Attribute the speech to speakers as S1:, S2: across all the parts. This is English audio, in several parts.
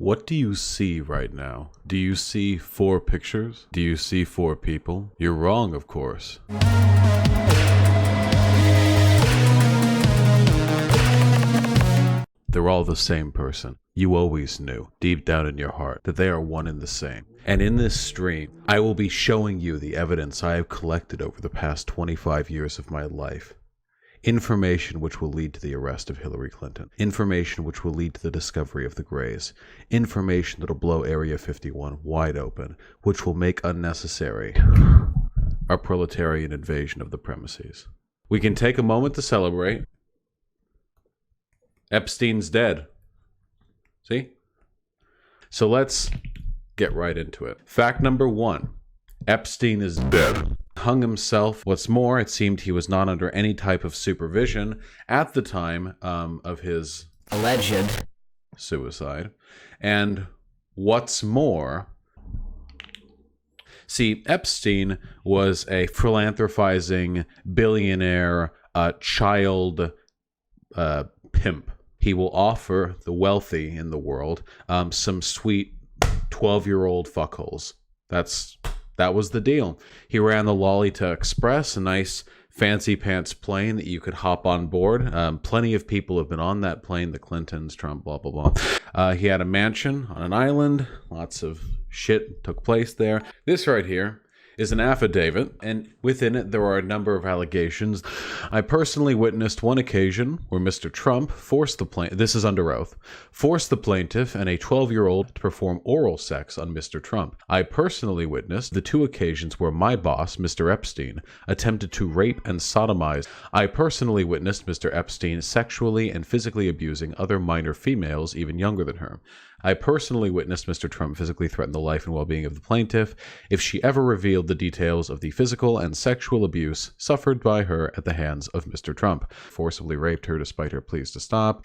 S1: What do you see right now? Do you see 4 pictures? Do you see 4 people? You're wrong, of course. They're all the same person. You always knew, deep down in your heart, that they are one and the same. And in this stream, I will be showing you the evidence I have collected over the past 25 years of my life. Information which will lead to the arrest of Hillary Clinton. Information which will lead to the discovery of the Greys. Information that will blow Area 51 wide open, which will make unnecessary our proletarian invasion of the premises. We can take a moment to celebrate. Epstein's dead. See? So let's get right into it. Fact number 1. Epstein is dead. Hung himself. What's more, it seemed he was not under any type of supervision at the time of his
S2: alleged
S1: suicide. And what's more, see, Epstein was a philanthropizing billionaire child pimp. He will offer the wealthy in the world some sweet 12-year-old fuckholes. That was the deal. He ran the Lolita Express, a nice fancy pants plane that you could hop on board. Plenty of people have been on that plane, the Clintons, Trump, blah, blah, blah. He had a mansion on an island. Lots of shit took place there. This right here is an affidavit, and within it there are a number of allegations. I personally witnessed one occasion where Mr. Trump forced the plaintiff, this is under oath, forced the plaintiff and a 12-year-old to perform oral sex on Mr. Trump. I personally witnessed the 2 occasions where my boss, Mr. Epstein, attempted to rape and sodomize. I personally witnessed Mr. Epstein sexually and physically abusing other minor females, even younger than her. I personally witnessed Mr. Trump physically threaten the life and well-being of the plaintiff if she ever revealed the details of the physical and sexual abuse suffered by her at the hands of Mr. Trump. Forcibly raped her despite her pleas to stop.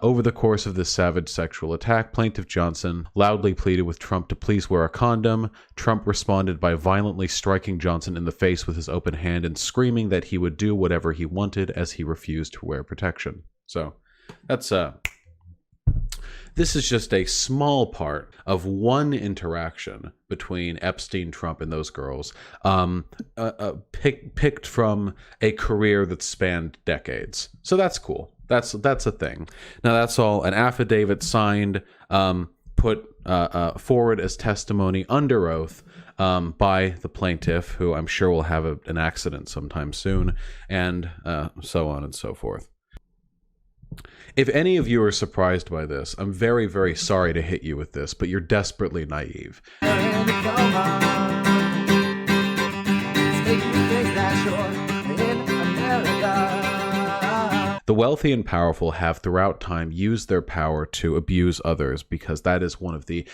S1: Over the course of this savage sexual attack, Plaintiff Johnson loudly pleaded with Trump to please wear a condom. Trump responded by violently striking Johnson in the face with his open hand and screaming that he would do whatever he wanted as he refused to wear protection. So, that's this is just a small part of one interaction between Epstein, Trump, and those girls, picked from a career that spanned decades. So that's cool. That's a thing. Now that's all an affidavit signed, put forward as testimony under oath by the plaintiff, who I'm sure will have an accident sometime soon, and so on and so forth. If any of you are surprised by this, I'm very, very sorry to hit you with this, but you're desperately naive. The wealthy and powerful have throughout time used their power to abuse others because that is one of the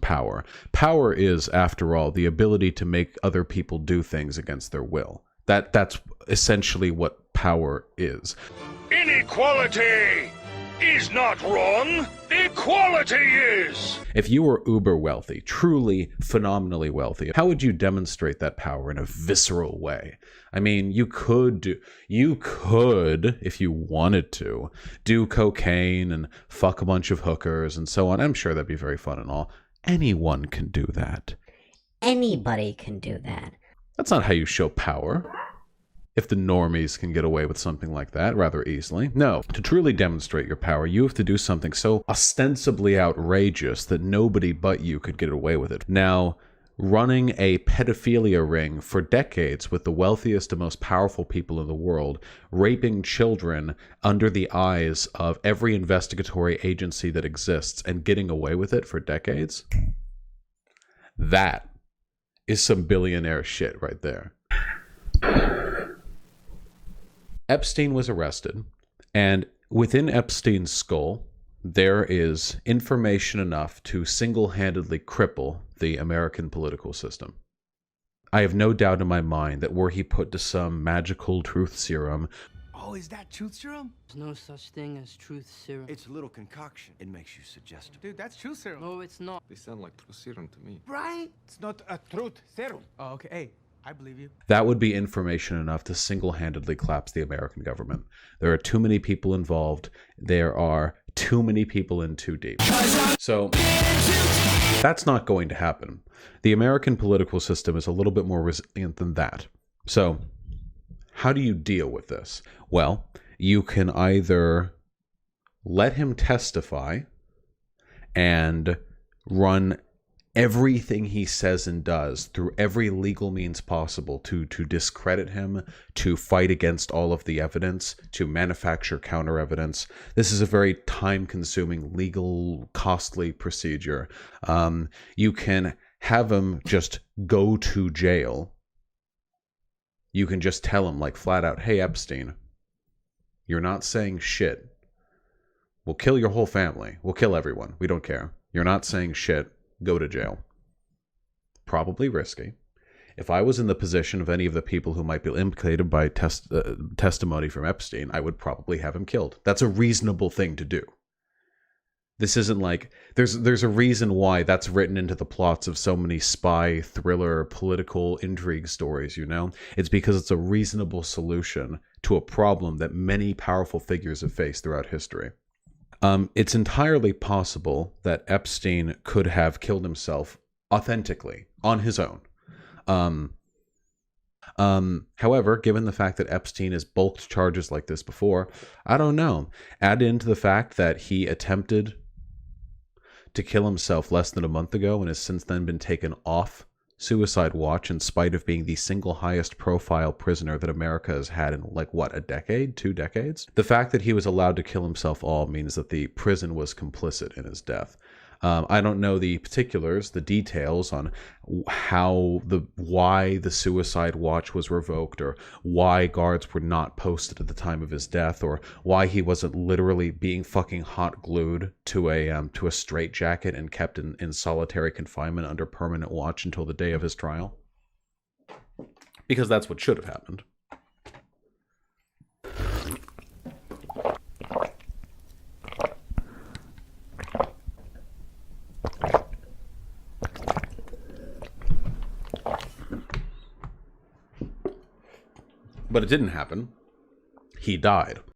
S1: power. Power is, after all, the ability to make other people do things against their will. That's essentially what power is.
S3: Inequality is not wrong. Equality is.
S1: If you were uber wealthy, truly phenomenally wealthy, how would you demonstrate that power in a visceral way? I mean, you could, if you wanted to, do cocaine and fuck a bunch of hookers and so on. I'm sure that'd be very fun and all. Anyone can do that.
S2: Anybody can do that.
S1: That's not how you show power. If the normies can get away with something like that rather easily. No, to truly demonstrate your power, you have to do something so ostensibly outrageous that nobody but you could get away with it. Now, running a pedophilia ring for decades with the wealthiest and most powerful people in the world, raping children under the eyes of every investigatory agency that exists and getting away with it for decades, that is some billionaire shit right there. Epstein was arrested, and within Epstein's skull, there is information enough to single-handedly cripple the American political system. I have no doubt in my mind that were he put to some magical truth serum...
S4: Oh, is that truth serum?
S5: There's no such thing as truth serum.
S4: It's a little concoction. It makes you suggestible.
S6: Dude, that's truth serum.
S5: No, it's not.
S7: They sound like truth serum to me.
S6: Right? It's not a truth serum. Oh, okay. Hey, I believe you.
S1: That would be information enough to single-handedly collapse the American government. There are too many people involved. There are too many people in too deep. So that's not going to happen. The American political system is a little bit more resilient than that. So how do you deal with this? Well, you can either let him testify and run everything he says and does through every legal means possible to discredit him, to fight against all of the evidence, to manufacture counter evidence. This is a very time-consuming, legal, costly procedure. You can have him just go to jail. You can just tell him, like, flat out, hey, Epstein, you're not saying shit. We'll kill your whole family. We'll kill everyone. We don't care. You're not saying shit. Go to jail. Probably risky. If I was in the position of any of the people who might be implicated by testimony from Epstein, I would probably have him killed. That's a reasonable thing to do. This isn't like, there's a reason why that's written into the plots of so many spy, thriller, political intrigue stories, you know? It's because it's a reasonable solution to a problem that many powerful figures have faced throughout history. It's entirely possible that Epstein could have killed himself authentically, on his own. However, given the fact that Epstein has bulked charges like this before, I don't know. Add into the fact that he attempted to kill himself less than a month ago and has since then been taken off suicide watch in spite of being the single highest profile prisoner that America has had in, like, what, a decade? 2 decades? The fact that he was allowed to kill himself all means that the prison was complicit in his death. I don't know the particulars, the details on why the suicide watch was revoked, or why guards were not posted at the time of his death, or why he wasn't literally being fucking hot glued to a straitjacket and kept in solitary confinement under permanent watch until the day of his trial. Because that's what should have happened. But it didn't happen. He died.